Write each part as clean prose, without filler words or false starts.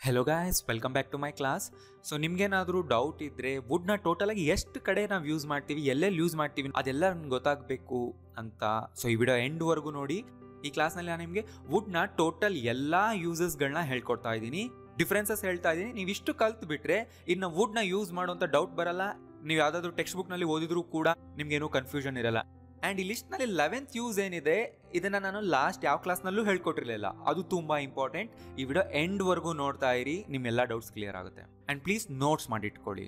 Hello guys, welcome back to my class. So ನಿಮ್ಗೇನಾದರೂ doubt ಇದ್ದರೆ ವುಡ್ನ ಟೋಟಲಾಗಿ ಎಷ್ಟು ಕಡೆ ನಾವು ಯೂಸ್ ಮಾಡ್ತೀವಿ, ಎಲ್ಲೆಲ್ಲಿ ಯೂಸ್ ಮಾಡ್ತೀವಿ ಅದೆಲ್ಲ ನಮ್ಗೆ ಗೊತ್ತಾಗಬೇಕು ಅಂತ ಸೊ ಈ ವಿಡಿಯೋ ಎಂಡ್ವರೆಗೂ ನೋಡಿ. ಈ ಕ್ಲಾಸ್ನಲ್ಲಿ ನಾನು ನಿಮಗೆ ವುಡ್ನ ಟೋಟಲ್ ಎಲ್ಲ ಯೂಸಸ್ಗಳನ್ನ ಹೇಳ್ಕೊಡ್ತಾ ಇದ್ದೀನಿ, ಡಿಫ್ರೆನ್ಸಸ್ ಹೇಳ್ತಾ ಇದ್ದೀನಿ. ನೀವು ಇಷ್ಟು ಕಲ್ತು ಬಿಟ್ರೆ ಇನ್ನು ವುಡ್ನ ಯೂಸ್ ಮಾಡುವಂಥ ಡೌಟ್ ಬರಲ್ಲ. ನೀವು ಯಾವುದಾದ್ರೂ ಟೆಕ್ಸ್ಟ್ ಬುಕ್ನಲ್ಲಿ ಓದಿದ್ರೂ ಕೂಡ ನಿಮ್ಗೇನೂ ಕನ್ಫ್ಯೂಷನ್ ಇರಲ್ಲ. ಆ್ಯಂಡ್ ಈ ಲಿಸ್ಟ್ನಲ್ಲಿ 11th ಯೂಸ್ ಏನಿದೆ ಇದನ್ನು ನಾನು ಲಾಸ್ಟ್ ಯಾವ ಕ್ಲಾಸ್ನಲ್ಲೂ ಹೇಳ್ಕೊಟ್ಟಿರಲಿಲ್ಲ, ಅದು ತುಂಬ ಇಂಪಾರ್ಟೆಂಟ್. ಈ ವಿಡಿಯೋ ಎಂಡ್ವರೆಗೂ ನೋಡ್ತಾ ಇರಿ, ನಿಮ್ಮೆಲ್ಲ ಡೌಟ್ಸ್ ಕ್ಲಿಯರ್ ಆಗುತ್ತೆ. ಆ್ಯಂಡ್ ಪ್ಲೀಸ್ ನೋಟ್ಸ್ ಮಾಡಿಟ್ಕೊಳ್ಳಿ,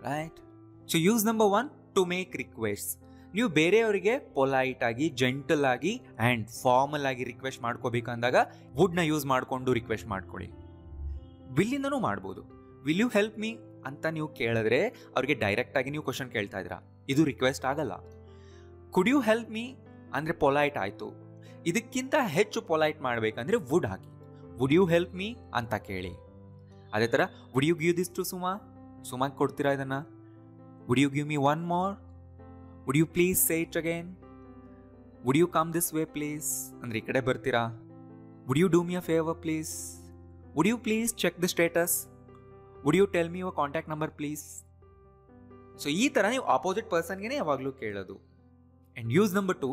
right? So use number 1, to make request. ನೀವು ಬೇರೆಯವರಿಗೆ ಪೊಲೈಟ್ ಆಗಿ, ಜೆಂಟಲ್ ಆಗಿ ಆ್ಯಂಡ್ ಫಾರ್ಮಲ್ ಆಗಿ ರಿಕ್ವೆಸ್ಟ್ ಮಾಡ್ಕೋಬೇಕಂದಾಗ ವುಡ್ನ ಯೂಸ್ ಮಾಡಿಕೊಂಡು ರಿಕ್ವೆಸ್ಟ್ ಮಾಡ್ಕೊಳ್ಳಿ. ವಿಲ್ಲಿಂದನೂ ಮಾಡ್ಬೋದು. ವಿಲ್ ಯು ಹೆಲ್ಪ್ ಮೀ ಅಂತ ನೀವು ಕೇಳಿದ್ರೆ ಅವ್ರಿಗೆ ಡೈರೆಕ್ಟ್ ಆಗಿ ನೀವು ಕ್ವಶನ್ ಕೇಳ್ತಾ ಇದ್ದೀರಾ, ಇದು ರಿಕ್ವೆಸ್ಟ್ ಆಗಲ್ಲ. ಕುಡ್ ಯು ಹೆಲ್ಪ್ ಮೀ ಅಂದರೆ ಪೊಲೈಟ್ ಆಯಿತು. ಇದಕ್ಕಿಂತ ಹೆಚ್ಚು ಪೊಲೈಟ್ ಮಾಡಬೇಕಂದ್ರೆ ವುಡ್ ಹಾಕಿ, ವುಡ್ ಯು ಹೆಲ್ಪ್ ಮೀ ಅಂತ ಕೇಳಿ. ಅದೇ ಥರ would you give this to ಸುಮಾಗೆ ಕೊಡ್ತೀರಾ ಇದನ್ನು? Would you give me one more? Would you please say it again? Would you come this way please ಅಂದರೆ ಈ ಕಡೆ ಬರ್ತೀರಾ? Would you do me a favour please? Would you please check the status? Would you tell me your contact number please? So ಈ ಥರ ನೀವು opposite ಪರ್ಸನ್ಗೆ ಯಾವಾಗಲೂ ಕೇಳೋದು. And use number 2,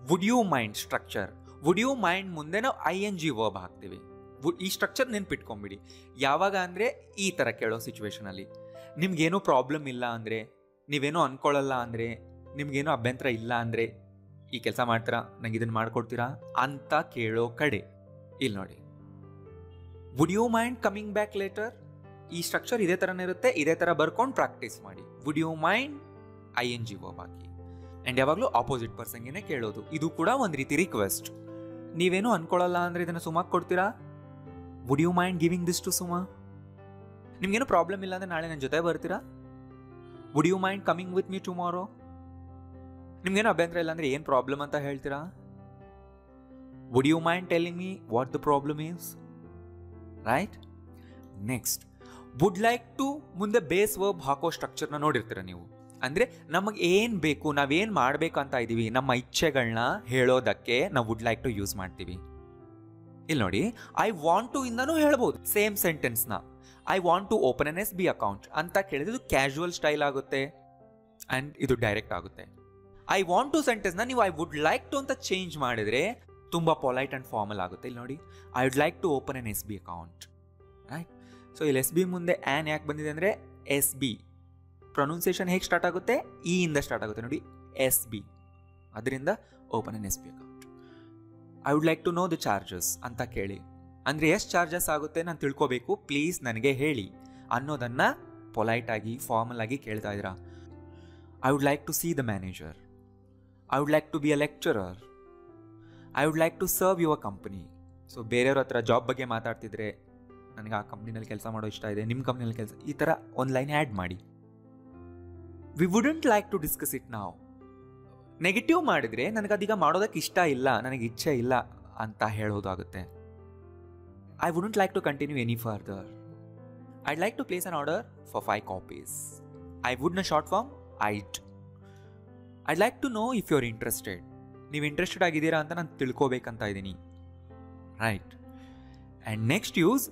would you mind structure. Would you mind ಮುಂದೆ ನಾವು ING verb ಹಾಕ್ತೀವಿ. ಈ ಸ್ಟ್ರಕ್ಚರ್ ನೆನ್ಪಿಟ್ಕೊಂಬಿಡಿ. ಯಾವಾಗ ಅಂದರೆ ಈ ಥರ ಕೇಳೋ ಸಿಚುವೇಶನಲ್ಲಿ ನಿಮ್ಗೇನೂ ಪ್ರಾಬ್ಲಮ್ ಇಲ್ಲ ಅಂದರೆ, ನೀವೇನೋ ಅಂದ್ಕೊಳ್ಳಲ್ಲ ಅಂದರೆ, ನಿಮ್ಗೇನೋ ಅಭ್ಯಂತರ ಇಲ್ಲ ಅಂದರೆ ಈ ಕೆಲಸ ಮಾಡ್ತೀರಾ, ನಂಗೆ ಇದನ್ನು ಮಾಡ್ಕೊಡ್ತೀರಾ ಅಂತ ಕೇಳೋ ಕಡೆ. ಇಲ್ಲಿ ನೋಡಿ, would you mind coming back later. ಈ ಸ್ಟ್ರಕ್ಚರ್ ಇದೇ ಥರನೇ ಇರುತ್ತೆ, ಇದೇ ಥರ ಬರ್ಕೊಂಡು ಪ್ರಾಕ್ಟೀಸ್ ಮಾಡಿ. Would you mind ING verb ಹಾಕಿ. ಆ್ಯಂಡ್ ಯಾವಾಗಲೂ ಆಪೋಸಿಟ್ ಪರ್ಸನ್ಗೆ ಕೇಳೋದು, ಇದು ಕೂಡ ಒಂದು ರೀತಿ ರಿಕ್ವೆಸ್ಟ್. ನೀವೇನು ಅನ್ಕೊಳ್ಳಲ್ಲ ಅಂದರೆ ಇದನ್ನು ಸುಮಾಗೆ ಕೊಡ್ತೀರಾ? Would you mind giving this to Suma? ನಿಮ್ಗೇನು ಪ್ರಾಬ್ಲಮ್ ಇಲ್ಲ ಅಂದರೆ ನಾಳೆ ನನ್ನ ಜೊತೆ ಬರ್ತೀರಾ? Would you mind coming with me tomorrow? ನಿಮ್ಗೇನು ಅಭ್ಯಂತರ ಇಲ್ಲ ಅಂದರೆ ಏನು ಪ್ರಾಬ್ಲಮ್ ಅಂತ ಹೇಳ್ತೀರಾ? Would you mind telling me what the problem is? Right? Next, would like to ಮುಂದೆ ಬೇಸ್ ವರ್ಬ್ ಹಾಕೋ ಸ್ಟ್ರಕ್ಚರ್ನ ನೋಡಿರ್ತೀರ ನೀವು. ಅಂದರೆ ನಮಗೆ ಏನು ಬೇಕು, ನಾವೇನು ಮಾಡಬೇಕಂತ ಇದ್ದೀವಿ, ನಮ್ಮ ಇಚ್ಛೆಗಳನ್ನ ಹೇಳೋದಕ್ಕೆ ನಾವು ವುಡ್ ಲೈಕ್ ಟು ಯೂಸ್ ಮಾಡ್ತೀವಿ. ಇಲ್ಲಿ ನೋಡಿ, ಐ ವಾಂಟ್ ಟು ಇಂದನೂ ಹೇಳ್ಬೋದು ಸೇಮ್ ಸೆಂಟೆನ್ಸ್ನ. I want to open an SB account ಅಂತ ಕೇಳಿದ್ರೆ ಇದು ಕ್ಯಾಶುವಲ್ ಸ್ಟೈಲ್ ಆಗುತ್ತೆ ಆ್ಯಂಡ್ ಇದು ಡೈರೆಕ್ಟ್ ಆಗುತ್ತೆ. ಐ ವಾಂಟ್ ಟು ಸೆಂಟೆನ್ಸ್ನ ನೀವು ಐ ವುಡ್ ಲೈಕ್ ಟು ಅಂತ ಚೇಂಜ್ ಮಾಡಿದರೆ ತುಂಬ ಪೊಲೈಟ್ ಆ್ಯಂಡ್ ಫಾರ್ಮಲ್ ಆಗುತ್ತೆ. ಇಲ್ಲಿ ನೋಡಿ, I would like to open an SB account, right? So ಇಲ್ಲಿ SB ಮುಂದೆ ಆ್ಯನ್ ಯಾಕೆ ಬಂದಿದೆ ಅಂದರೆ SB ಪ್ರೊನೌನ್ಸಿಯೇಷನ್ ಹೇಗೆ ಸ್ಟಾರ್ಟ್ ಆಗುತ್ತೆ? ಇ ಇಂದ ಸ್ಟಾರ್ಟ್ ಆಗುತ್ತೆ ನೋಡಿ, SB. ಅದರಿಂದ open an SB account. I would like to know the charges ಅಂತ ಕೇಳಿ, ಅಂದರೆ ಎಷ್ಟು ಚಾರ್ಜಸ್ ಆಗುತ್ತೆ ನಾನು ತಿಳ್ಕೋಬೇಕು, ಪ್ಲೀಸ್ ನನಗೆ ಹೇಳಿ ಅನ್ನೋದನ್ನು ಪೊಲೈಟ್ ಆಗಿ ಫಾರ್ಮಲ್ ಆಗಿ ಕೇಳ್ತಾ ಇದ್ದೀರಾ. I would like to see the manager. I would like to be a lecturer. I would like to serve your company. So ಬೇರೆಯವ್ರ ಹತ್ರ ಜಾಬ್ ಬಗ್ಗೆ ಮಾತಾಡ್ತಿದ್ರೆ, ನನಗೆ ಆ ಕಂಪ್ನಿನಲ್ಲಿ ಕೆಲಸ ಮಾಡೋ ಇಷ್ಟ ಇದೆ, ನಿಮ್ಮ ಕಂಪ್ನಿನಲ್ಲಿ ಕೆಲಸ, ಈ ಥರ ಒಂದು ಲೈನ್ ಆ್ಯಡ್ ಮಾಡಿ. We wouldn't like to discuss it ನಾವ್. ನೆಗೆಟಿವ್ ಮಾಡಿದರೆ ನನಗದೀಗ ಮಾಡೋದಕ್ಕೆ ಇಷ್ಟ ಇಲ್ಲ, ನನಗೆ ಇಚ್ಛೆ ಇಲ್ಲ ಅಂತ ಹೇಳೋದಾಗುತ್ತೆ. I wouldn't like to continue any further. I'd like to place an order for 5 copies. I ವುಡ್ನ short form I'd. I'd like to know if you are interested. ನೀವು ಇಂಟ್ರೆಸ್ಟೆಡ್ ಆಗಿದ್ದೀರಾ ಅಂತ ನಾನು ತಿಳ್ಕೋಬೇಕಂತ ಇದ್ದೀನಿ, right? And next use,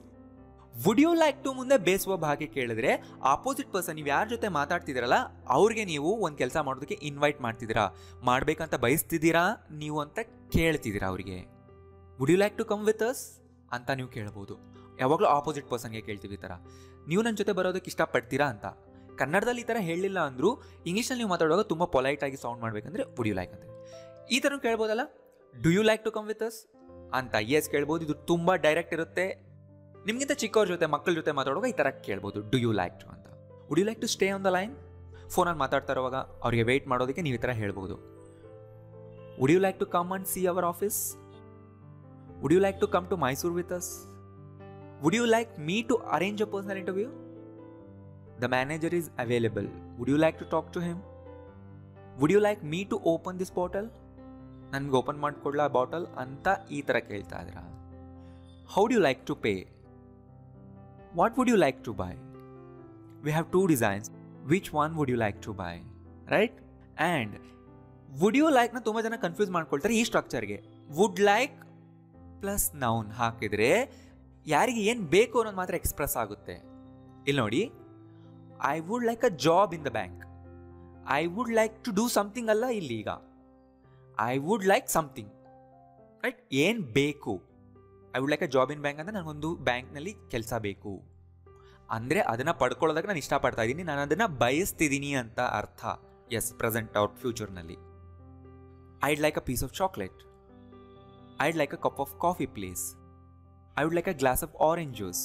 would you like to ಮುಂದೆ base verb ಹಾಕಿ ಕೇಳಿದ್ರೆ opposite person, ನೀವು ಯಾರ ಜೊತೆ ಮಾತಾಡ್ತಿದ್ದೀರಲ್ಲ ಅವ್ರಿಗೆ ನೀವು ಒಂದು ಕೆಲಸ ಮಾಡೋದಕ್ಕೆ ಇನ್ವೈಟ್ ಮಾಡ್ತಿದ್ದೀರಾ, ಮಾಡಬೇಕಂತ ಬಯಸ್ತಿದ್ದೀರಾ ನೀವು ಅಂತ ಕೇಳ್ತಿದ್ದೀರಾ ಅವರಿಗೆ. Would you like to come with us ಅಂತ ನೀವು ಕೇಳ್ಬೋದು. ಯಾವಾಗಲೂ ಆಪೋಸಿಟ್ ಪರ್ಸನ್ಗೆ ಕೇಳ್ತೀವಿ ಈ ಥರ, ನೀವು ನನ್ನ ಜೊತೆ ಬರೋದಕ್ಕೆ ಇಷ್ಟಪಡ್ತೀರಾ ಅಂತ. ಕನ್ನಡದಲ್ಲಿ ಈ ಥರ ಹೇಳಿಲ್ಲ ಅಂದರೂ ಇಂಗ್ಲೀಷಲ್ಲಿ ನೀವು ಮಾತಾಡುವಾಗ ತುಂಬ ಪೊಲೈಟಾಗಿ ಸೌಂಡ್ ಮಾಡಬೇಕಂದ್ರೆ ವುಡ್ ಯು ಲೈಕ್ ಅಂತ. ಈ ಥರ ಕೇಳ್ಬೋದಲ್ಲ, do you like to come with us ಅಂತ ಎಸ್ ಕೇಳ್ಬೋದು. ಇದು ತುಂಬ ಡೈರೆಕ್ಟ್ ಇರುತ್ತೆ. ನಿಮಗಿಂತ ಚಿಕ್ಕವ್ರ ಜೊತೆ, ಮಕ್ಕಳ ಜೊತೆ ಮಾತಾಡುವಾಗ ಈ ಥರ ಕೇಳ್ಬೋದು, ಡು ಯು ಲೈಕ್ ಟು ಅಂತ. Would you like to stay on the line? ಫೋನಲ್ಲಿ ಮಾತಾಡ್ತಾ ಇರುವಾಗ ಅವರಿಗೆ ವೆಯ್ಟ್ ಮಾಡೋದಕ್ಕೆ ನೀವು ಈ ಥರ ಹೇಳ್ಬೋದು. Would you like to come and see our office? Would you like to come to Mysuru with us? Would you like me to arrange a personal interview? The manager is available. Would you like to talk to him? Would you like me to open this bottle? ನನಗೆ open ಮಾಡಿಕೊಡ್ಲಾ bottle ಅಂತ ಈ ಥರ ಕೇಳ್ತಾ ಇದ್ದೀರಾ. How do you like to pay? What would you like to buy? We have 2 designs. Which one would you like to buy? Right? And would you like ನ ತುಂಬ ಜನ ಕನ್ಫ್ಯೂಸ್ ಮಾಡ್ಕೊಳ್ತಾರೆ ಈ ಸ್ಟ್ರಕ್ಚರ್ಗೆ. ವುಡ್ ಲೈಕ್ ಪ್ಲಸ್ ನೌನ್ ಹಾಕಿದರೆ ಯಾರಿಗೆ ಏನು ಬೇಕು ಅನ್ನೋದು ಮಾತ್ರ ಎಕ್ಸ್ಪ್ರೆಸ್ ಆಗುತ್ತೆ. ಇಲ್ಲಿ ನೋಡಿ, I would like a job in the bank. I would like to do something ಅಲ್ಲ ಇಲ್ಲಿ. ಈಗ I would like something, right? ಏನು ಬೇಕು? I would like a job in bank ಅಂದರೆ ನನಗೊಂದು ಬ್ಯಾಂಕ್ನಲ್ಲಿ ಕೆಲಸ ಬೇಕು ಅಂದರೆ ಅದನ್ನು ಪಡ್ಕೊಳ್ಳೋದಕ್ಕೆ ನಾನು ಇಷ್ಟಪಡ್ತಾ ಇದ್ದೀನಿ, ನಾನು ಅದನ್ನು ಬಯಸ್ತಿದ್ದೀನಿ ಅಂತ ಅರ್ಥ. ಎಸ್, ಪ್ರೆಸೆಂಟ್ ಆರ್ ಫ್ಯೂಚರ್ನಲ್ಲಿ. I'd like a piece of chocolate. I'd like a cup of coffee please. I would like a glass of orange juice.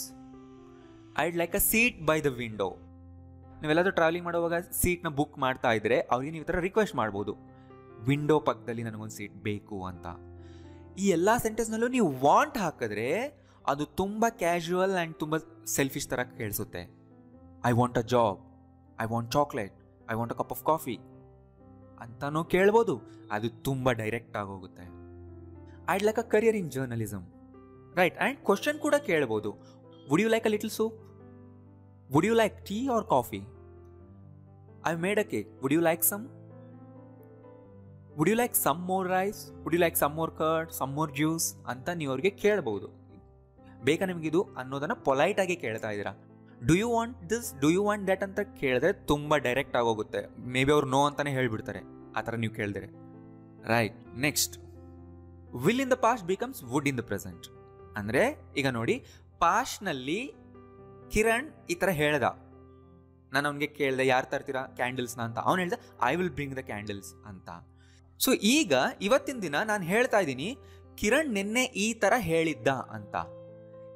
I'd like a seat by the window. ನೀವೆಲ್ಲಾದರೂ travelling ಮಾಡುವಾಗ ಸೀಟ್ನ book ಮಾಡ್ತಾ ಇದ್ದರೆ ಅವ್ರಿಗೆ ನೀವು ಈ ಥರ ರಿಕ್ವೆಸ್ಟ್ ಮಾಡ್ಬೋದು, ವಿಂಡೋ ಪಕ್ಕದಲ್ಲಿ ನನಗೊಂದು ಸೀಟ್ ಬೇಕು ಅಂತ. ಈ ಎಲ್ಲ ಸೆಂಟೆನ್ಸ್ನಲ್ಲೂ ನೀವು ವಾಂಟ್ ಹಾಕಿದ್ರೆ ಅದು ತುಂಬ ಕ್ಯಾಶುವಲ್ ಆ್ಯಂಡ್ ತುಂಬ ಸೆಲ್ಫಿಶ್ ಥರ ಕೇಳಿಸುತ್ತೆ. I want a job, I want chocolate, I want a cup of coffee ಅಂತಲೂ ಕೇಳ್ಬೋದು. ಅದು ತುಂಬ ಡೈರೆಕ್ಟ್ ಆಗೋಗುತ್ತೆ. I'd like a career in journalism, right? And question ಕೂಡ ಕೇಳ್ಬೋದು. Would you like a little soup? Would you like tea or coffee? I made a cake, would you like some? Would you like some more rice? Would you like some more curd, some more juice ಅಂತ ನೀವು ಅವ್ರಿಗೆ ಕೇಳ್ಬೋದು. ಬೇಕಾ ನಿಮಗಿದು ಅನ್ನೋದನ್ನು ಪೊಲೈಟಾಗಿ ಕೇಳ್ತಾ ಇದ್ದೀರಾ. Do you want this, do you want that ಅಂತ ಕೇಳಿದ್ರೆ ತುಂಬ ಡೈರೆಕ್ಟ್ ಆಗೋಗುತ್ತೆ. ಮೇ ಬಿ ಅವ್ರು ನೋ ಅಂತಾನೆ ಹೇಳ್ಬಿಡ್ತಾರೆ ಆ ಥರ ನೀವು ಕೇಳಿದ್ರೆ, right? Next, will in the past becomes would in the present. ಅಂದರೆ ಈಗ ನೋಡಿ, ಪಾಸ್ಟ್ನಲ್ಲಿ ಕಿರಣ್ ಈ ಥರ ಹೇಳ್ದ, ನಾನು ಅವನಿಗೆ ಕೇಳಿದೆ ಯಾರು ತರ್ತೀರಾ ಕ್ಯಾಂಡಲ್ಸ್ನ ಅಂತ. ಅವನು ಹೇಳ್ದೆ I will bring the candles ಅಂತ. ಸೊ ಈಗ ಇವತ್ತಿನ ದಿನ ನಾನು ಹೇಳ್ತಾ ಇದ್ದೀನಿ ಕಿರಣ್ ನಿನ್ನೆ ಈ ಥರ ಹೇಳಿದ್ದ ಅಂತ.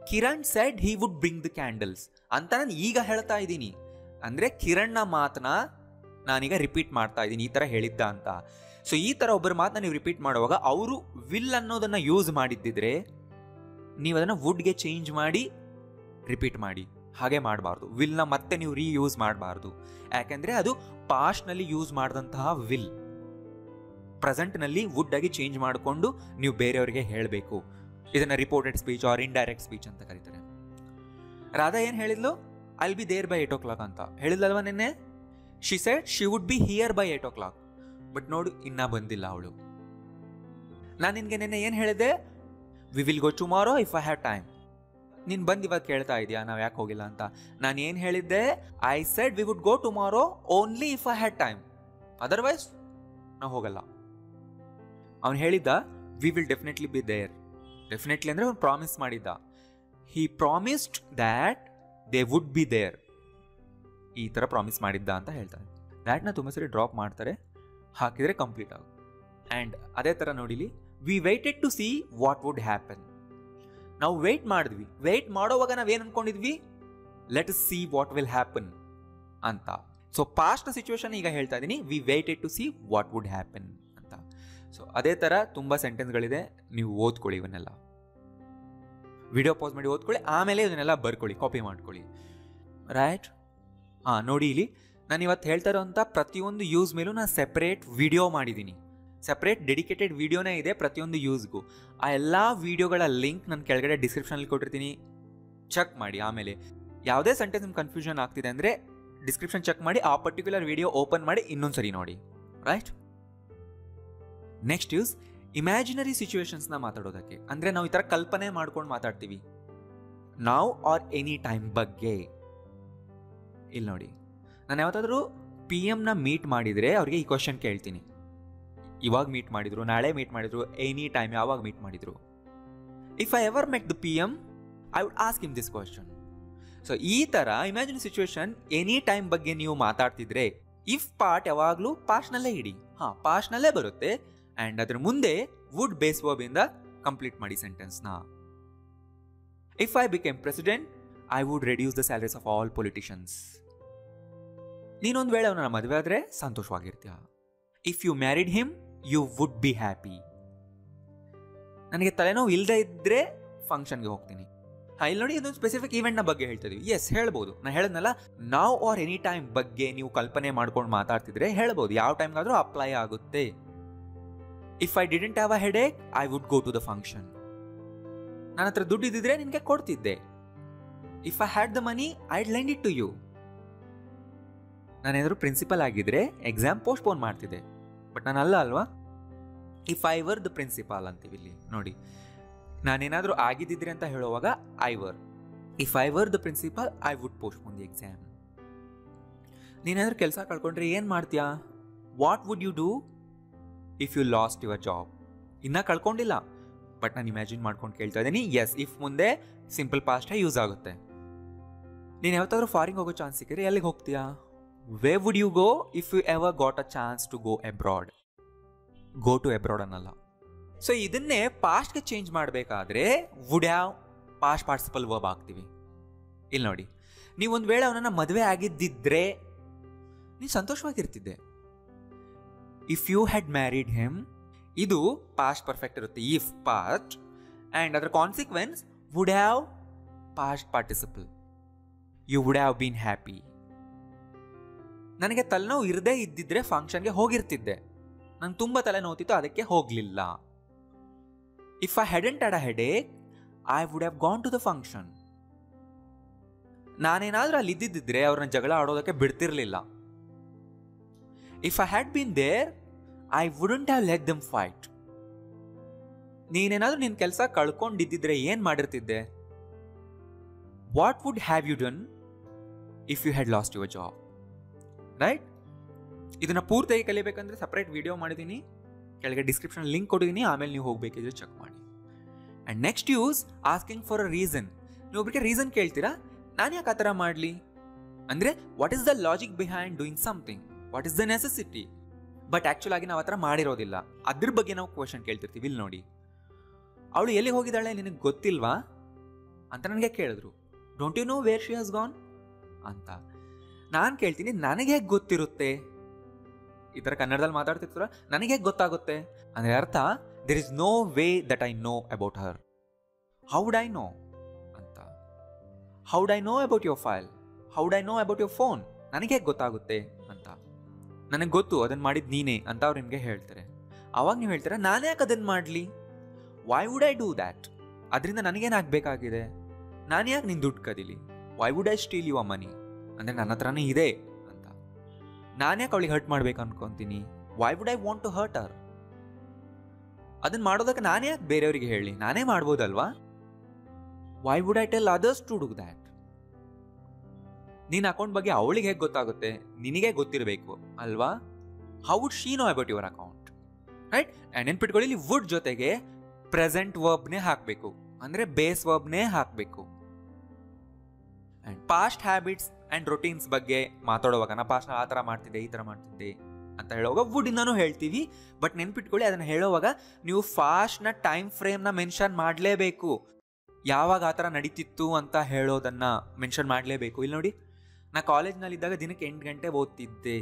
Kiran said he would bring the candles ಅಂತ ನಾನು ಈಗ ಹೇಳ್ತಾ ಇದ್ದೀನಿ. ಅಂದರೆ ಕಿರಣ್ನ ಮಾತನ್ನ ನಾನೀಗ ರಿಪೀಟ್ ಮಾಡ್ತಾ ಇದ್ದೀನಿ, ಈ ಥರ ಹೇಳಿದ್ದ ಅಂತ. ಸೊ ಈ ಥರ ಒಬ್ಬರ ಮಾತನ್ನ ನೀವು ರಿಪೀಟ್ ಮಾಡುವಾಗ ಅವರು ವಿಲ್ ಅನ್ನೋದನ್ನು ಯೂಸ್ ಮಾಡಿದ್ದಿದ್ರೆ ನೀವು ಅದನ್ನು ವುಡ್ಗೆ ಚೇಂಜ್ ಮಾಡಿ ರಿಪೀಟ್ ಮಾಡಿ. ಹಾಗೆ ಮಾಡಬಾರ್ದು. ವಿಲ್ನ ಮತ್ತೆ ನೀವು ರೀಯೂಸ್ ಮಾಡಬಾರ್ದು. ಯಾಕೆಂದರೆ ಅದು ಪಾಸ್ಟ್ನಲ್ಲಿ ಯೂಸ್ ಮಾಡಿದಂತಹ ವಿಲ್ ಪ್ರೆಸೆಂಟ್ನಲ್ಲಿ ವುಡ್ ಆಗಿ ಚೇಂಜ್ ಮಾಡಿಕೊಂಡು ನೀವು ಬೇರೆಯವರಿಗೆ ಹೇಳಬೇಕು. ಇದನ್ನು reported speech or indirect speech ಅಂತ ಕರೀತಾರೆ. ರಾಧಾ ಏನು ಹೇಳಿದ್ಲು? I will be there by 8 o'clock ಅಂತ ಹೇಳಿದ್ಲಲ್ವ ನಿನ್ನೆ? She said she would be here by 8 o'clock. But ನೋಡು, ಇನ್ನೂ ಬಂದಿಲ್ಲ ಅವಳು. ನಾನು ನಿನಗೆ ನಿನ್ನೆ ಏನು ಹೇಳಿದೆ? We will go tomorrow if I have time. ನೀನು ಬಂದು ಇವಾಗ ಕೇಳ್ತಾ ಇದೆಯಾ ನಾವು ಯಾಕೆ ಹೋಗಿಲ್ಲ ಅಂತ. ನಾನು ಏನು ಹೇಳಿದ್ದೆ? I said we would go tomorrow only if I had time, otherwise ನಾವು ಹೋಗಲ್ಲ. ಅವನು ಹೇಳಿದ್ದ we will definitely be there. Definitely ಅಂದರೆ ಅವ್ನು ಪ್ರಾಮಿಸ್ ಮಾಡಿದ್ದ. He promised that they would be there. ಈ ಥರ ಪ್ರಾಮಿಸ್ ಮಾಡಿದ್ದ ಅಂತ ಹೇಳ್ತಾರೆ. ದ್ಯಾಟ್ನ ತುಂಬ ಸರಿ ಡ್ರಾಪ್ ಮಾಡ್ತಾರೆ, ಹಾಕಿದರೆ ಕಂಪ್ಲೀಟ್ ಆಗುತ್ತೆ. ಆ್ಯಂಡ್ ಅದೇ ಥರ ನೋಡಿಲಿ, we waited to see what would happen. ನಾವು ವೆಯ್ಟ್ ಮಾಡಿದ್ವಿ. ವೆಯ್ಟ್ ಮಾಡೋವಾಗ ನಾವೇನು ಅಂದ್ಕೊಂಡಿದ್ವಿ? Let us see what will happen ಅಂತ. ಸೊ ಪಾಸ್ಟ್ನ ಸಿಚುವೇಶನ್ ಈಗ ಹೇಳ್ತಾ ಇದ್ದೀನಿ, we waited to see what would happen ಅಂತ. ಸೊ ಅದೇ ಥರ ತುಂಬ ಸೆಂಟೆನ್ಸ್ಗಳಿದೆ, ನೀವು ಓದ್ಕೊಳ್ಳಿ ಇವನ್ನೆಲ್ಲ. ವಿಡಿಯೋ ಪಾಸ್ ಮಾಡಿ ಓದ್ಕೊಳ್ಳಿ, ಆಮೇಲೆ ಇದನ್ನೆಲ್ಲ ಬರ್ಕೊಳ್ಳಿ, ಕಾಪಿ ಮಾಡ್ಕೊಳ್ಳಿ, ರೈಟ್? ನೋಡಿ ಇಲ್ಲಿ ನಾನು ಇವತ್ತು ಹೇಳ್ತಾ ಇರೋಂಥ ಪ್ರತಿಯೊಂದು ಯೂಸ್ ಮೇಲೂ ನಾನು ಸೆಪ್ರೇಟ್ ವಿಡಿಯೋ ಮಾಡಿದ್ದೀನಿ. ಸೆಪ್ರೇಟ್ ಡೆಡಿಕೇಟೆಡ್ ವಿಡಿಯೋನೇ ಇದೆ ಪ್ರತಿಯೊಂದು ಯೂಸ್ಗೂ. ಆ ಎಲ್ಲ ವಿಡಿಯೋಗಳ ಲಿಂಕ್ ನಾನು ಕೆಳಗಡೆ ಡಿಸ್ಕ್ರಿಪ್ಷನಲ್ಲಿ ಕೊಟ್ಟಿರ್ತೀನಿ, ಚೆಕ್ ಮಾಡಿ. ಆಮೇಲೆ ಯಾವುದೇ ಸೆಂಟೆನ್ಸ್ ನಿಮ್ಗೆ ಕನ್ಫ್ಯೂಷನ್ ಆಗ್ತಿದೆ ಅಂದರೆ ಡಿಸ್ಕ್ರಿಪ್ಷನ್ ಚೆಕ್ ಮಾಡಿ, ಆ ಪರ್ಟಿಕ್ಯುಲರ್ ವಿಡಿಯೋ ಓಪನ್ ಮಾಡಿ ಇನ್ನೊಂದು ಸರಿ ನೋಡಿ, ರೈಟ್? ನೆಕ್ಸ್ಟ್ ಯೂಸ್ ಇಮ್ಯಾಜಿನರಿ ಸಿಚುವೇಶನ್ಸ್ನ ಮಾತಾಡೋದಕ್ಕೆ. ಅಂದರೆ ನಾವು ಈ ಥರ ಕಲ್ಪನೆ ಮಾಡ್ಕೊಂಡು ಮಾತಾಡ್ತೀವಿ. ನಾವು ಆರ್ ಎನಿ ಟೈಮ್ ಬಗ್ಗೆ. ಇಲ್ಲಿ ನೋಡಿ, ನಾನು ಯಾವತ್ತಾದರೂ PM ಮೀಟ್ ಮಾಡಿದರೆ ಅವ್ರಿಗೆ ಈ ಕ್ವಶನ್ ಕೇಳ್ತೀನಿ. ಇವಾಗ ಮೀಟ್ ಮಾಡಿದ್ರು, ನಾಳೆ ಮೀಟ್ ಮಾಡಿದ್ರು, ಎನಿ ಟೈಮ್ ಯಾವಾಗ ಮೀಟ್ ಮಾಡಿದ್ರು. If I ever met the PM, I would ask him this question. So ಈ ಥರ ಇಮ್ಯಾಜಿನ್ ಸಿಚುವೇಶನ್ ಎನಿ ಟೈಮ್ ಬಗ್ಗೆ ನೀವು ಮಾತಾಡ್ತಿದ್ರೆ ಇಫ್ ಪಾರ್ಟ್ ಯಾವಾಗಲೂ ಪಾಸ್ಟ್ನಲ್ಲೇ ಇಡಿ. ಪಾಸ್ಟ್ನಲ್ಲೇ ಬರುತ್ತೆ. ಆ್ಯಂಡ್ ಅದ್ರ ಮುಂದೆ ವುಡ್ ಬೇಸ್ ವರ್ಬಿಂದ ಕಂಪ್ಲೀಟ್ ಮಾಡಿ ಸೆಂಟೆನ್ಸ್ನ. If I became president, I would reduce the salaries of all politicians. ನೀನೊಂದು ವೇಳೆ ಅವನ ಮದುವೆ ಆದರೆ ಸಂತೋಷವಾಗಿರ್ತೀಯ. If you married him, you would be happy. ನನಗೆ ತಲೆನೋವು ಇಲ್ಲದೆ ಇದ್ದರೆ ಫಂಕ್ಷನ್ಗೆ ಹೋಗ್ತೀನಿ. ಇಲ್ಲಿ ನೋಡಿ, ಇದೊಂದು ಸ್ಪೆಸಿಫಿಕ್ ಈವೆಂಟ್ನ ಬಗ್ಗೆ ಹೇಳ್ತಾ ಇದೀವಿ. ಎಸ್, ಹೇಳ್ಬೋದು. ನಾನು ಹೇಳಿದ್ನಲ್ಲ, ನಾವು ಆರ್ ಎನಿ ಟೈಮ್ ಬಗ್ಗೆ ನೀವು ಕಲ್ಪನೆ ಮಾಡ್ಕೊಂಡು ಮಾತಾಡ್ತಿದ್ರೆ ಹೇಳ್ಬೋದು, ಯಾವ ಟೈಮ್ಗಾದರೂ ಅಪ್ಲೈ ಆಗುತ್ತೆ. If I didn't have a headache, I would go to the function. ನನ್ನ ಹತ್ರ ದುಡ್ಡು ಇದ್ದಿದ್ರೆ ನಿನಗೆ ಕೊಡ್ತಿದ್ದೆ. If I had the money, I'd lend it to you. ನಾನೇನಾದರೂ ಪ್ರಿನ್ಸಿಪಲ್ ಆಗಿದ್ರೆ ಎಕ್ಸಾಮ್ ಪೋಸ್ಟ್ಪೋನ್ ಮಾಡ್ತಿದ್ದೆ, ಬಟ್ ನಾನು ಅಲ್ಲ ಅಲ್ವಾ. If I were the principal ಅಂತೀವಿ ಇಲ್ಲಿ ನೋಡಿ. ನಾನೇನಾದರೂ ಆಗಿದ್ದಿದ್ರೆ ಅಂತ ಹೇಳುವಾಗ if I were the principal I would postpone the exam. ನೀನೇನಾದ್ರೂ ಕೆಲಸ ಕಳ್ಕೊಂಡ್ರೆ ಏನು ಮಾಡ್ತೀಯಾ? What would you do if you lost your job? ಇನ್ನೂ ಕಳ್ಕೊಂಡಿಲ್ಲ, ಬಟ್ ನಾನು ಇಮ್ಯಾಜಿನ್ ಮಾಡ್ಕೊಂಡು ಕೇಳ್ತಾ ಇದ್ದೀನಿ. ಎಸ್, ಇಫ್ ಮುಂದೆ ಸಿಂಪಲ್ ಪಾಸ್ಟೇ ಯೂಸ್ ಆಗುತ್ತೆ. ನೀನು ಯಾವತ್ತಾದ್ರೂ ಫಾರಿನ್ ಹೋಗೋ ಚಾನ್ಸ್ ಸಿಕ್ಕಿದ್ರೆ ಎಲ್ಲಿಗೆ ಹೋಗ್ತೀಯಾ? Where would you go if you ever got a chance to go abroad? Go to abroad ಅನ್ನಲ್ಲ. ಸೊ ಇದನ್ನೇ ಪಾಸ್ಟ್ಗೆ ಚೇಂಜ್ ಮಾಡಬೇಕಾದ್ರೆ would have past participle verb ಆಗ್ತೀವಿ. ಇಲ್ಲಿ ನೋಡಿ, ನೀವೊಂದು ವೇಳೆ ಅವನನ್ನು ಮದುವೆ ಆಗಿದ್ದಿದ್ರೆ ನೀನು ಸಂತೋಷವಾಗಿರ್ತಿದ್ದೆ. If you had married him, ಇದು ಪಾಸ್ಟ್ ಪರ್ಫೆಕ್ಟ್ ಇರುತ್ತೆ, ಇಫ್ ಪಾಸ್ಟ್, ಆ್ಯಂಡ್ ಅದರ consequence would have past participle. You would have been happy. ನನಗೆ ತಲೆನೋವು ಇರದೇ ಇದ್ದಿದ್ರೆ ಫಂಕ್ಷನ್ಗೆ ಹೋಗಿರ್ತಿದ್ದೆ. ನಂಗೆ ತುಂಬ ತಲೆನೋವುತ್ತಿತ್ತು, ಅದಕ್ಕೆ ಹೋಗಲಿಲ್ಲ. If I hadn't had a headache I would have gone to the function. ನಾನೇನಾದರೂ ಅಲ್ಲಿ ಇದ್ದಿದ್ದಿದ್ರೆ ಅವ್ರನ್ನ ಜಗಳ ಆಡೋದಕ್ಕೆ ಬಿಡ್ತಿರ್ಲಿಲ್ಲ. If I had been there I wouldn't have let them fight. ನೀನೇನಾದರೂ ನಿನ್ನ ಕೆಲಸ ಕಳ್ಕೊಂಡಿದ್ದಿದ್ರೆ ಏನು ಮಾಡಿರ್ತಿದ್ದೆ? What would have you done if you had lost your job? Right? ಇದನ್ನು ಪೂರ್ತಿಯಾಗಿ ಕಲಿಬೇಕಂದ್ರೆ ಸಪ್ರೇಟ್ ವಿಡಿಯೋ ಮಾಡಿದ್ದೀನಿ, ಕೆಳಗೆ ಡಿಸ್ಕ್ರಿಪ್ಷನ್ ಲಿಂಕ್ ಕೊಟ್ಟಿದ್ದೀನಿ, ಆಮೇಲೆ ನೀವು ಹೋಗಬೇಕಿದ್ರೆ ಚೆಕ್ ಮಾಡಿ. And next use asking for a reason. ನೀವು ಒಬ್ಬರಿಗೆ ರೀಸನ್ ಕೇಳ್ತೀರಾ, ನಾನು ಯಾಕೆ ಆ ಥರ ಮಾಡಲಿ ಅಂದರೆ what is the logic behind doing something, what is the necessity. But actual ಆಗಿ ನಾವು ಆ ಥರ ಮಾಡಿರೋದಿಲ್ಲ, ಅದ್ರ ಬಗ್ಗೆ ನಾವು ಕ್ವೆಶನ್ ಕೇಳ್ತಿರ್ತೀವಿ. ಇಲ್ಲಿ ನೋಡಿ, ಅವಳು ಎಲ್ಲಿ ಹೋಗಿದ್ದಾಳೆ ನಿನಗೆ ಗೊತ್ತಿಲ್ವಾ ಅಂತ ನನಗೆ ಕೇಳಿದ್ರು. Don't you know where she has gone ಅಂತ. ನಾನು ಕೇಳ್ತೀನಿ, ನನಗೆ ಹೇಗೆ ಗೊತ್ತಿರುತ್ತೆ? ಈ ಥರ ಕನ್ನಡದಲ್ಲಿ ಮಾತಾಡ್ತಿರ್ತಾರ, ನನಗೆ ಹೇಗೆ ಗೊತ್ತಾಗುತ್ತೆ ಅಂದರೆ ಅರ್ಥ there is no way that I know about her. How would I know ಅಂತ. How would I know about your file, how would I know about your phone, ನನಗೆ ಹೇಗೆ ಗೊತ್ತಾಗುತ್ತೆ ಅಂತ. ನನಗೆ ಗೊತ್ತು ಅದನ್ನು ಮಾಡಿದ್ದು ನೀನೇ ಅಂತ ಅವ್ರು ನಿಮಗೆ ಹೇಳ್ತಾರೆ. ಆವಾಗ ನೀವು ಹೇಳ್ತೀರಾ, ನಾನೇ ಯಾಕೆ ಅದನ್ನು ಮಾಡಲಿ? Why would I do that? ಅದರಿಂದ ನನಗೇನಾಗಬೇಕಾಗಿದೆ? ನಾನು ಯಾಕೆ ನಿನ್ನ ದುಡ್ಡು ಕದೀಲಿ? Why would I steal your money? ಅಂದರೆ ನನ್ನ ಹತ್ರನೇ ಇದೆ ಅಂತ. ನಾನು ಯಾಕೆ ಅವಳಿಗೆ ಹರ್ಟ್ ಮಾಡ್ಬೇಕು ಅನ್ಕೊತೀನಿ? Why would I want to hurt her? ಅದನ್ನು ಮಾಡೋದಕ್ಕೆ ನಾನೇ ಯಾಕೆ ಬೇರೆಯವರಿಗೆ ಹೇಳಿ? ನಾನೇ ಮಾಡ್ಬೋದಲ್ವಾ? Why would I tell others to do that? ನಿನ್ನ ಅಕೌಂಟ್ ಬಗ್ಗೆ ಅವಳಿಗೆ ಹೇಗೆ ಗೊತ್ತಾಗುತ್ತೆ? ನಿನಗೆ ಗೊತ್ತಿರಬೇಕು ಅಲ್ವಾ? How would she know about your account? Right? And ನೆನ್ಪಿಟ್ಕೊಳ್ಳಿ, ಇಲ್ಲಿ ವುಡ್ ಜೊತೆಗೆ ಪ್ರೆಸೆಂಟ್ ವರ್ಬ್ನೇ ಹಾಕಬೇಕು, ಅಂದರೆ ಬೇಸ್ ವರ್ಬ್ನೇ ಹಾಕಬೇಕು. And past habits and routines ಬಗ್ಗೆ ಮಾತಾಡುವಾಗ ನಾ ಪಾಸ್ಟ್ ಆ ಥರ ಮಾಡ್ತಿದ್ದೆ, ಈ ಥರ ಮಾಡ್ತಿದ್ದೆ ಅಂತ ಹೇಳುವಾಗ ವುಡ್ ಇಂದಾನು ಹೇಳ್ತೀವಿ. ಬಟ್ ನೆನ್ಪಿಟ್ಕೊಳ್ಳಿ, ಅದನ್ನು ಹೇಳುವಾಗ ನೀವು ಫಾಸ್ಟ್ನ ಟೈಮ್ ಫ್ರೇಮ್ನ ಮೆನ್ಷನ್ ಮಾಡಲೇಬೇಕು. ಯಾವಾಗ ಆ ಥರ ನಡೀತಿತ್ತು ಅಂತ ಹೇಳೋದನ್ನು ಮೆನ್ಷನ್ ಮಾಡಲೇಬೇಕು. ಇಲ್ಲಿ ನೋಡಿ, ನಾ ಕಾಲೇಜ್ನಲ್ಲಿದ್ದಾಗ ದಿನಕ್ಕೆ 8 ಗಂಟೆ ಓದ್ತಿದ್ದೆ.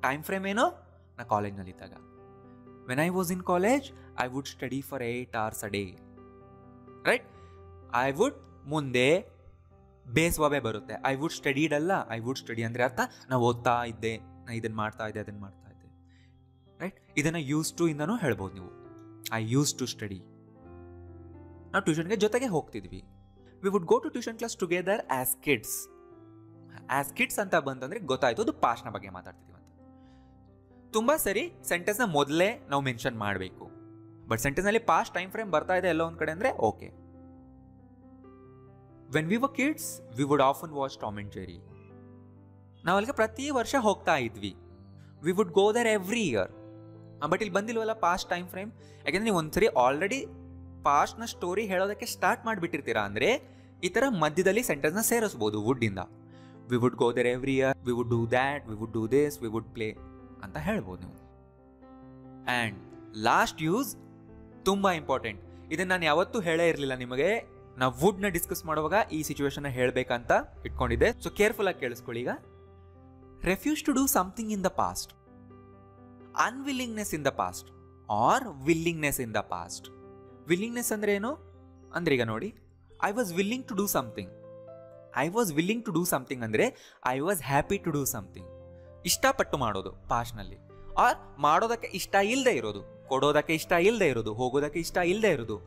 ಟೈಮ್ ಫ್ರೇಮ್ ಏನೋ? ನಾ ಕಾಲೇಜ್ನಲ್ಲಿದ್ದಾಗ. When I was in college I would study for 8 hours a day. Right? I would ಮುಂದೆ ಬೇಸ್ ವರ್ಬೇ ಬರುತ್ತೆ. ಐ ವುಡ್ ಸ್ಟಡಿಡ್ ಅಲ್ಲ, ಐ ವುಡ್ ಸ್ಟಡಿ ಅಂದರೆ ಅರ್ಥ ನಾವು ಓದ್ತಾ ಇದ್ದೆ, ನಾ ಇದನ್ನು ಮಾಡ್ತಾ ಇದ್ದೆ, ಅದನ್ನು ಮಾಡ್ತಾ ಇದ್ದೆ. ರೈಟ್? ಇದನ್ನು ಯೂಸ್ ಟು ಇಂದನೂ ಹೇಳ್ಬೋದು ನೀವು. I used to study. ನಾವು ಟ್ಯೂಷನ್ಗೆ ಜೊತೆಗೆ ಹೋಗ್ತಿದ್ವಿ. We would go to tuition class together as kids. As kids ಅಂತ ಬಂತಂದರೆ ಗೊತ್ತಾಯ್ತು ಅದು ಪಾಸ್ಟ್ನ ಬಗ್ಗೆ ಮಾತಾಡ್ತಿದ್ದೀವಿ ಅಂತ. ತುಂಬ ಸರಿ ಸೆಂಟೆನ್ಸ್ನ ಮೊದಲೇ ನಾವು ಮೆನ್ಷನ್ ಮಾಡಬೇಕು. ಬಟ್ ಸೆಂಟೆನ್ಸ್ನಲ್ಲಿ ಪಾಸ್ಟ್ ಟೈಮ್ ಫ್ರೇಮ್ ಬರ್ತಾ ಇದೆ ಎಲ್ಲೋ ಒಂದು ಕಡೆ ಅಂದರೆ okay. When we were kids we would often watch Tom and Jerry. ನಾವು ಅಲ್ಲಿಗೆ ಪ್ರತಿ ವರ್ಷ ಹೋಗ್ತಾ ಇದ್ವಿ. We would go there every year. But ಇಲ್ಲಿ ಬಂದಿಲ್ವಲ್ಲ ಪಾಸ್ಟ್ ಟೈಮ್ ಫ್ರೇಮ್. ಯಾಕೆಂದರೆ ನೀವು ಒಂದ್ಸರಿ ಆಲ್ರೆಡಿ ಪಾಸ್ಟ್ನ ಸ್ಟೋರಿ ಹೇಳೋದಕ್ಕೆ ಸ್ಟಾರ್ಟ್ ಮಾಡಿಬಿಟ್ಟಿರ್ತೀರಾ ಅಂದರೆ ಈ ಥರ ಮಧ್ಯದಲ್ಲಿ ಸೆಂಟೆನ್ಸ್ನ ಸೇರಿಸ್ಬೋದು ವುಡ್ಡಿಂದ. We would go there every year, we would do that, V would do this, we would play ಅಂತ ಹೇಳ್ಬೋದು ನೀವು. ಆ್ಯಂಡ್ ಲಾಸ್ಟ್ ಯೂಸ್ ತುಂಬ ಇಂಪಾರ್ಟೆಂಟ್. ಇದನ್ನು ನಾನು ಯಾವತ್ತೂ ಹೇಳೇ ಇರಲಿಲ್ಲ ನಿಮಗೆ. ನಾವು ವುಡ್ನ ಡಿಸ್ಕಸ್ ಮಾಡುವಾಗ ಈ ಸಿಚುವೇಶನ್ನ ಹೇಳಬೇಕಂತ ಇಟ್ಕೊಂಡಿದ್ದೆ. ಸೊ ಕೇರ್ಫುಲ್ಲಾಗಿ ಕೇಳಿಸ್ಕೊಳ್ಳಿ. ಈಗ refuse to do something in the past, unwillingness in the past or willingness in the past. Willingness ಅಂದರೆ ಏನು ಅಂದರೆ ಈಗ ನೋಡಿ, I was willing to do something. I was willing to do something ಅಂದರೆ I was happy to do something. ಇಷ್ಟಪಟ್ಟು ಮಾಡೋದು ಪಾಸ್ಟ್ನಲ್ಲಿ. R ಮಾಡೋದಕ್ಕೆ ಇಷ್ಟ ಇಲ್ಲದೆ ಇರೋದು, ಕೊಡೋದಕ್ಕೆ ಇಷ್ಟ ಇಲ್ಲದೆ ಇರೋದು, ಹೋಗೋದಕ್ಕೆ ಇಷ್ಟ ಇಲ್ಲದೆ ಇರೋದು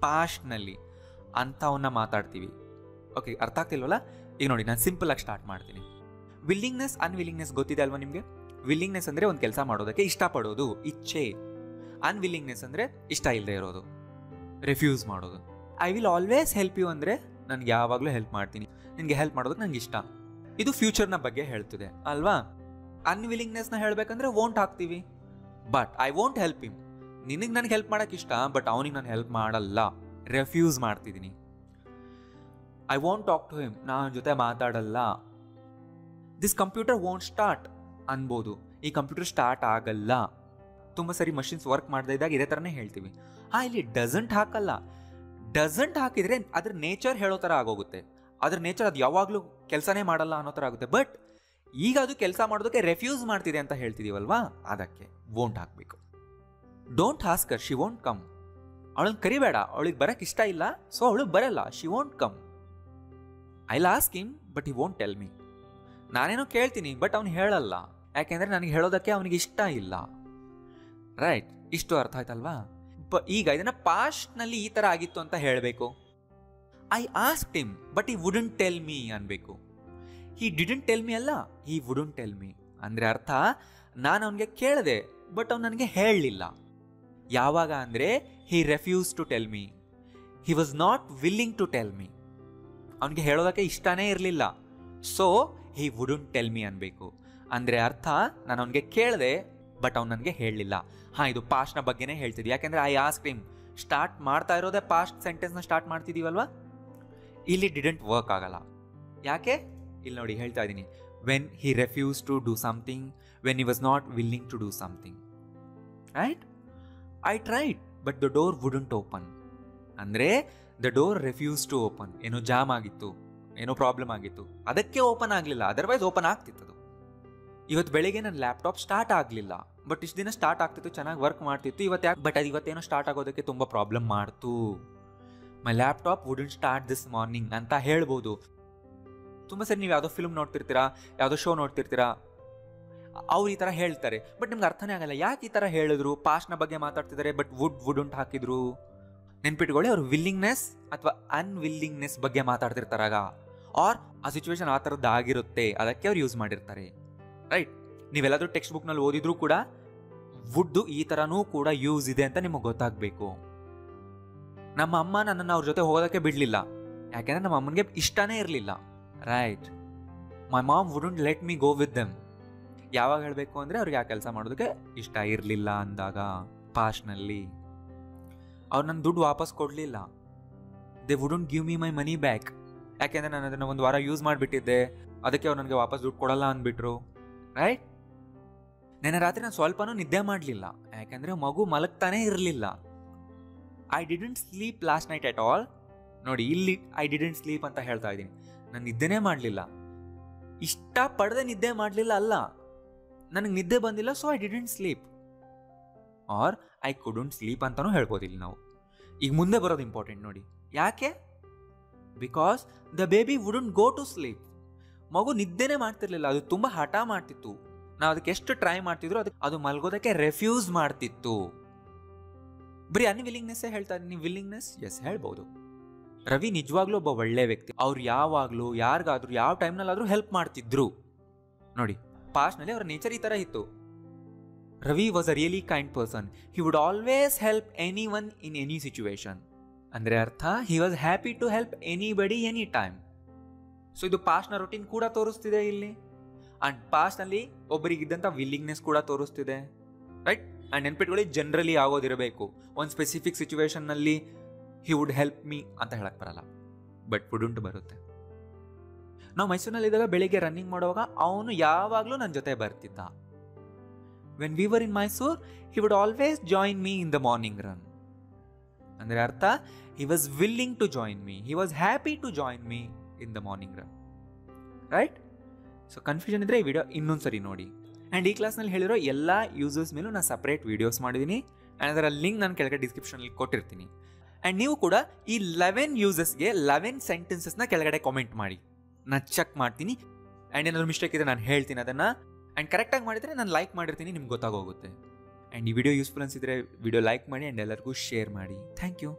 ಪಾಸ್ಟ್ನಲ್ಲಿ ಅಂಥವನ್ನ ಮಾತಾಡ್ತೀವಿ. ಓಕೆ, ಅರ್ಥ ಆಗ್ತಿಲ್ವಲ್ಲ? ಈಗ ನೋಡಿ, ನಾನು ಸಿಂಪಲಾಗಿ ಸ್ಟಾರ್ಟ್ ಮಾಡ್ತೀನಿ. ವಿಲ್ಲಿಂಗ್ನೆಸ್ ಅನ್ವಿಲ್ಲಿಂಗ್ನೆಸ್ ಗೊತ್ತಿದೆ ಅಲ್ವಾ ನಿಮಗೆ? ವಿಲ್ಲಿಂಗ್ನೆಸ್ ಅಂದರೆ ಒಂದು ಕೆಲಸ ಮಾಡೋದಕ್ಕೆ ಇಷ್ಟಪಡೋದು, ಇಚ್ಛೆ. ಅನ್ವಿಲ್ಲಿಂಗ್ನೆಸ್ ಅಂದರೆ ಇಷ್ಟ ಇಲ್ಲದೆ ಇರೋದು. ರೆಫ್ಯೂಸ್ ಮಾಡೋದು. I will always help you ಅಂದರೆ ನನಗೆ ಯಾವಾಗಲೂ ಹೆಲ್ಪ್ ಮಾಡ್ತೀನಿ, ನಿನಗೆ ಹೆಲ್ಪ್ ಮಾಡೋದಕ್ಕೆ ನನಗೆ ಇಷ್ಟ. ಇದು ಫ್ಯೂಚರ್ನ ಬಗ್ಗೆ ಹೇಳ್ತಿದೆ ಅಲ್ವಾ. ಅನ್ವಿಲ್ಲಿಂಗ್ನೆಸ್ನ ಹೇಳಬೇಕಂದ್ರೆ ವೋಂಟ್ ಹಾಕ್ತೀವಿ. But I won't help him, ನಿನಗೆ ನನಗೆ ಹೆಲ್ಪ್ ಮಾಡೋಕ್ಕೆ ಇಷ್ಟ ಬಟ್ ಅವನಿಗೆ ನಾನು ಹೆಲ್ಪ್ ಮಾಡಲ್ಲ, ರೆಫ್ಯೂಸ್ ಮಾಡ್ತಿದ್ದೀನಿ. I won't talk to him, ನಾನು ಜೊತೆ ಮಾತಾಡಲ್ಲ. ದಿಸ್ ಕಂಪ್ಯೂಟರ್ ವೋಂಟ್ ಸ್ಟಾರ್ಟ್ ಅನ್ಬೋದು, ಈ ಕಂಪ್ಯೂಟರ್ ಸ್ಟಾರ್ಟ್ ಆಗಲ್ಲ. ತುಂಬ ಸರಿ ಮಷಿನ್ಸ್ ವರ್ಕ್ ಮಾಡದೇ ಇದ್ದಾಗ ಇದೇ ಥರನೇ ಹೇಳ್ತೀವಿ. ಇಲ್ಲಿ ಡಸಂಟ್ ಹಾಕಲ್ಲ. ಡಸಂಟ್ ಹಾಕಿದರೆ ಅದ್ರ ನೇಚರ್ ಹೇಳೋ ಥರ ಆಗೋಗುತ್ತೆ, ಅದ್ರ ನೇಚರ್ ಅದು ಯಾವಾಗಲೂ ಕೆಲಸನೇ ಮಾಡಲ್ಲ ಅನ್ನೋ ಥರ ಆಗುತ್ತೆ. ಬಟ್ ಈಗ ಅದು ಕೆಲಸ ಮಾಡೋದಕ್ಕೆ ರೆಫ್ಯೂಸ್ ಮಾಡ್ತಿದೆ ಅಂತ ಹೇಳ್ತಿದೀವಲ್ವಾ, ಅದಕ್ಕೆ ವೋಂಟ್ ಹಾಕಬೇಕು. Don't ask her, she won't come. ಅವಳನ್ನ ಕರಿಬೇಡ, ಅವಳಿಗೆ ಬರೋಕ್ಕೆ ಇಷ್ಟ ಇಲ್ಲ, ಸೊ ಅವಳು ಬರಲ್ಲ, she won't come. I will ask him but he won't tell me. ನಾನೇನೋ ಕೇಳ್ತೀನಿ ಬಟ್ ಅವ್ನು ಹೇಳಲ್ಲ, ಯಾಕೆಂದರೆ ನನಗೆ ಹೇಳೋದಕ್ಕೆ ಅವನಿಗೆ ಇಷ್ಟ ಇಲ್ಲ. ರೈಟ್, ಇಷ್ಟು ಅರ್ಥ ಆಯ್ತಲ್ವಾ. ಈಗ ಇದನ್ನು ಪಾಸ್ಟ್ನಲ್ಲಿ ಈ ಥರ ಆಗಿತ್ತು ಅಂತ ಹೇಳಬೇಕು. I asked him but he wouldn't tell me ಅನ್ಬೇಕು. ಹಿ ಡಿಡಂಟ್ ಟೆಲ್ ಮೀ ಅಲ್ಲ, ಹಿ ವುಡಂಟ್ ಟೆಲ್ ಮೀ ಅಂದರೆ ಅರ್ಥ ನಾನು ಅವನಿಗೆ ಕೇಳಿದೆ ಬಟ್ ಅವ್ನು ನನಗೆ ಹೇಳಲಿಲ್ಲ. ಯಾವಾಗ ಅಂದರೆ he refuse to tell me, he was not willing to tell me. ಅವನಿಗೆ ಹೇಳೋದಕ್ಕೆ ಇಷ್ಟನೇ ಇರಲಿಲ್ಲ, so he wouldn't tell me ಅನ್ಬೇಕು. ಅಂದರೆ ಅರ್ಥ ನಾನು ಅವನಿಗೆ ಕೇಳಿದೆ ಬಟ್ ಅವ್ನು ನನಗೆ ಹೇಳಲಿಲ್ಲ. ಇದು ಪಾಸ್ಟ್ನ ಬಗ್ಗೆನೇ ಹೇಳ್ತಿದ್ವಿ, ಯಾಕೆಂದರೆ ಐ ಆಸ್ಕ್ಡ್ ಹಿಮ್ ಸ್ಟಾರ್ಟ್ ಮಾಡ್ತಾ ಇರೋದೇ ಪಾಸ್ಟ್ ಸೆಂಟೆನ್ಸ್ನ ಸ್ಟಾರ್ಟ್ ಮಾಡ್ತಿದ್ದೀವಲ್ವಾ. ಇಲ್ಲಿ ಡಿಡಂಟ್ ವರ್ಕ್ ಆಗಲ್ಲ. ಯಾಕೆ? ಇಲ್ಲಿ ನೋಡಿ ಹೇಳ್ತಾ ಇದ್ದೀನಿ. When he refuse to do something, when he was not willing to do something. Right? I tried but the door wouldn't open. ಅಂದರೆ the door refuse to open. ಏನೋ jam ಆಗಿತ್ತು, ಏನೋ ಪ್ರಾಬ್ಲಮ್ ಆಗಿತ್ತು, ಅದಕ್ಕೆ ಓಪನ್ ಆಗಲಿಲ್ಲ, ಅದರ್ವೈಸ್ ಓಪನ್ ಆಗ್ತಿತ್ತು. ಇವತ್ತು ಬೆಳಿಗ್ಗೆ ನನ್ನ ಲ್ಯಾಪ್ಟಾಪ್ ಸ್ಟಾರ್ಟ್ ಆಗಲಿಲ್ಲ, ಬಟ್ ಇಷ್ಟು ದಿನ ಸ್ಟಾರ್ಟ್ ಆಗ್ತಿತ್ತು, ಚೆನ್ನಾಗಿ ವರ್ಕ್ ಮಾಡ್ತಿತ್ತು. ಇವತ್ತು ಯಾಕೆ ಬಟ್ ಅದು ಇವತ್ತೇನೋ ಸ್ಟಾರ್ಟ್ ಆಗೋದಕ್ಕೆ ತುಂಬ ಪ್ರಾಬ್ಲಮ್ ಮಾಡ್ತು. My laptop wouldn't start this morning ಅಂತ ಹೇಳ್ಬೋದು. ತುಂಬ ಸರಿ ನೀವು ಯಾವುದೋ ಫಿಲ್ಮ್ ನೋಡ್ತಿರ್ತೀರಾ, ಯಾವುದೋ ಶೋ ನೋಡ್ತಿರ್ತೀರಾ, ಅವ್ರು ಈ ಥರ ಹೇಳ್ತಾರೆ ಬಟ್ ನಿಮ್ಗೆ ಅರ್ಥನೇ ಆಗಲ್ಲ ಯಾಕೆ ಈ ಥರ ಹೇಳಿದ್ರು. ಪಾಸ್ಟ್ನ ಬಗ್ಗೆ ಮಾತಾಡ್ತಿದ್ದಾರೆ ಬಟ್ ವುಡಂಟ್ ಹಾಕಿದ್ರು. ನೆನ್ಪಿಟ್ಕೊಳ್ಳಿ, ಅವ್ರು ವಿಲ್ಲಿಂಗ್ನೆಸ್ ಅಥವಾ ಅನ್ವಿಲ್ಲಿಂಗ್ನೆಸ್ ಬಗ್ಗೆ ಮಾತಾಡ್ತಿರ್ತಾರಾಗ, ಆರ್ ಆ ಸಿಚುವೇಶನ್ ಆ ಥರದ್ದು ಆಗಿರುತ್ತೆ, ಅದಕ್ಕೆ ಅವ್ರು ಯೂಸ್ ಮಾಡಿರ್ತಾರೆ. ರೈಟ್? ನೀವೆಲ್ಲಾದರೂ ಟೆಕ್ಸ್ಟ್ ಬುಕ್ನಲ್ಲಿ ಓದಿದ್ರೂ ಕೂಡ ವುಡ್ದು ಈ ಥರನೂ ಕೂಡ ಯೂಸ್ ಇದೆ ಅಂತ ನಿಮಗೆ ಗೊತ್ತಾಗಬೇಕು. ನಮ್ಮ ಅಮ್ಮ ನನ್ನನ್ನು ಅವ್ರ ಜೊತೆ ಹೋಗೋದಕ್ಕೆ ಬಿಡಲಿಲ್ಲ, ಯಾಕೆಂದರೆ ನಮ್ಮ ಅಮ್ಮನಿಗೆ ಇಷ್ಟನೇ ಇರಲಿಲ್ಲ. Right? My mom wouldn't let me go with them. ಯಾವಾಗ ಹೇಳಬೇಕು ಅಂದರೆ ಅವ್ರಿಗೆ ಆ ಕೆಲಸ ಮಾಡೋದಕ್ಕೆ ಇಷ್ಟ ಇರಲಿಲ್ಲ ಅಂದಾಗ. ಪಾಸ್ಟ್ನಲ್ಲಿ ಅವ್ರು ನನ್ನ ದುಡ್ಡು ವಾಪಸ್ ಕೊಡಲಿಲ್ಲ. They wouldn't give me my money back. ಯಾಕೆಂದರೆ ನಾನು ಅದನ್ನು ಒಂದು ವಾರ ಯೂಸ್ ಮಾಡಿಬಿಟ್ಟಿದ್ದೆ, ಅದಕ್ಕೆ ಅವ್ರು ನನಗೆ ವಾಪಸ್ ದುಡ್ಡು ಕೊಡಲ್ಲ ಅಂದ್ಬಿಟ್ರು. ರೈಟ್? ನೆನ್ನೆ ರಾತ್ರಿ ನಾನು ಸ್ವಲ್ಪನೂ ನಿದ್ದೆ ಮಾಡಲಿಲ್ಲ, ಯಾಕೆಂದರೆ ಮಗು ಮಲಗ್ತಾನೇ ಇರಲಿಲ್ಲ. I didn't sleep last night at all. ನೋಡಿ, ಇಲ್ಲಿ ಐ ಡಿಡೆಂಟ್ ಸ್ಲೀಪ್ ಅಂತ ಹೇಳ್ತಾ ಇದ್ದೀನಿ. ನಾನು ನಿದ್ದೆನೇ ಮಾಡಲಿಲ್ಲ, ಇಷ್ಟಪಡದೆ ನಿದ್ದೆ ಮಾಡಲಿಲ್ಲ ಅಲ್ಲ, ನನಗೆ ನಿದ್ದೆ ಬಂದಿಲ್ಲ, so I didn't sleep. Or I couldn't sleep ಅಂತಲೂ ಹೇಳ್ಬೋದಿಲ್ಲ ನಾವು. ಈಗ ಮುಂದೆ ಬರೋದು ಇಂಪಾರ್ಟೆಂಟ್ ನೋಡಿ. ಯಾಕೆ? Because the baby wouldn't go to sleep. ಮಗು ನಿದ್ದೆನೇ ಮಾಡ್ತಿರ್ಲಿಲ್ಲ, ಅದು ತುಂಬ ಹಠ ಮಾಡ್ತಿತ್ತು. ನಾವು ಅದಕ್ಕೆ ಎಷ್ಟು ಟ್ರೈ ಮಾಡ್ತಿದ್ರು ಅದು ಮಲ್ಗೋದಕ್ಕೆ ರೆಫ್ಯೂಸ್ ಮಾಡ್ತಿತ್ತು. ಬರೀ ಅನ್ವಿಲ್ಲಿಂಗ್ನೆಸ್ಸೇ ಹೇಳ್ತಾ ಇದ್ದೀನಿ. ವಿಲ್ಲಿಂಗ್ನೆಸ್ ಎಸ್ ಹೇಳ್ಬೋದು. ರವಿ ನಿಜವಾಗ್ಲೂ ಒಬ್ಬ ಒಳ್ಳೆ ವ್ಯಕ್ತಿ. ಅವ್ರು ಯಾವಾಗಲೂ ಯಾರಿಗಾದ್ರೂ ಯಾವ ಟೈಮ್ನಲ್ಲಾದರೂ ಹೆಲ್ಪ್ ಮಾಡ್ತಿದ್ರು. ನೋಡಿ, ಪಾಸ್ಟ್ನಲ್ಲಿ ಅವರ ನೇಚರ್ ಈ ಥರ ಇತ್ತು. Ravi was a really kind person. He would always help any one in any situation. ಅಂದರೆ ಅರ್ಥ he was happy to help anybody any time. So ಇದು ಪಾಸ್ಟ್ನ ರೊಟೀನ್ ಕೂಡ ತೋರಿಸ್ತಿದೆ ಇಲ್ಲಿ. ಆ್ಯಂಡ್ ಪಾಸ್ಟ್ನಲ್ಲಿ ಒಬ್ಬರಿಗಿದ್ದಂಥ ವಿಲ್ಲಿಂಗ್ನೆಸ್ ಕೂಡ ತೋರಿಸ್ತಿದೆ. ರೈಟ್? ಆ್ಯಂಡ್ ನೆನ್ಪಿಟ್ಕೊಳ್ಳಿ, ಜನರಲಿ ಆಗೋದಿರಬೇಕು. ಒಂದು ಸ್ಪೆಸಿಫಿಕ್ ಸಿಚುವೇಶನ್ನಲ್ಲಿ ಹಿ ವುಡ್ ಹೆಲ್ಪ್ ಮೀ ಅಂತ ಹೇಳಕ್ಕೆ ಬರಲ್ಲ, ಬಟ್ ವುಡಂಟ್ ಬರುತ್ತೆ. ನಾವು ಮೈಸೂರಿನಲ್ಲಿದ್ದಾಗ ಬೆಳಿಗ್ಗೆ ರನ್ನಿಂಗ್ ಮಾಡುವಾಗ ಅವನು ಯಾವಾಗಲೂ ನನ್ನ ಜೊತೆ ಬರ್ತಿದ್ದ. When we were in Mysore, he would always join me in the morning run. ಅಂದರೆ ಅರ್ಥ he was willing to join me, he was happy to join me in the morning run. Right? So confusion ಇದ್ದರೆ ಈ video ಇನ್ನೊಂದು ಸರಿ ನೋಡಿ. And ಈ ಕ್ಲಾಸ್ನಲ್ಲಿ ಹೇಳಿರೋ ಎಲ್ಲ ಯೂಸರ್ಸ್ ಮೇಲೂ ನಾನು ಸಪ್ರೇಟ್ ವೀಡಿಯೋಸ್ ಮಾಡಿದ್ದೀನಿ. ಆ್ಯಂಡ್ ಅದರ ಲಿಂಕ್ ನಾನು ಕೆಳಗಡೆ ಡಿಸ್ಕ್ರಿಪ್ಷನಲ್ಲಿ ಕೊಟ್ಟಿರ್ತೀನಿ. ಆ್ಯಂಡ್ ನೀವು ಕೂಡ ಈ 11 ಯೂಸರ್ಸ್ಗೆ 11 ಸೆಂಟೆನ್ಸಸ್ನ ಕೆಳಗಡೆ ಕಾಮೆಂಟ್ ಮಾಡಿ, ನಾನು ಚೆಕ್ ಮಾಡ್ತೀನಿ. ಆ್ಯಂಡ್ ಏನಾದರೂ ಮಿಸ್ಟೇಕ್ ಇದ್ದರೆ ನಾನು ಹೇಳ್ತೀನಿ ಅದನ್ನು. ಆ್ಯಂಡ್ ಕರೆಕ್ಟಾಗಿ ಮಾಡಿದರೆ ನಾನು ಲೈಕ್ ಮಾಡಿರ್ತೀನಿ, ನಿಮ್ಗೆ ಗೊತ್ತಾಗೋಗುತ್ತೆ. ಆ್ಯಂಡ್ ಈ ವಿಡಿಯೋ ಯೂಸ್ಫುಲ್ ಅನಿಸಿದರೆ ವಿಡಿಯೋ ಲೈಕ್ ಮಾಡಿ ಆ್ಯಂಡ್ ಎಲ್ಲರಿಗೂ ಶೇರ್ ಮಾಡಿ. Thank you.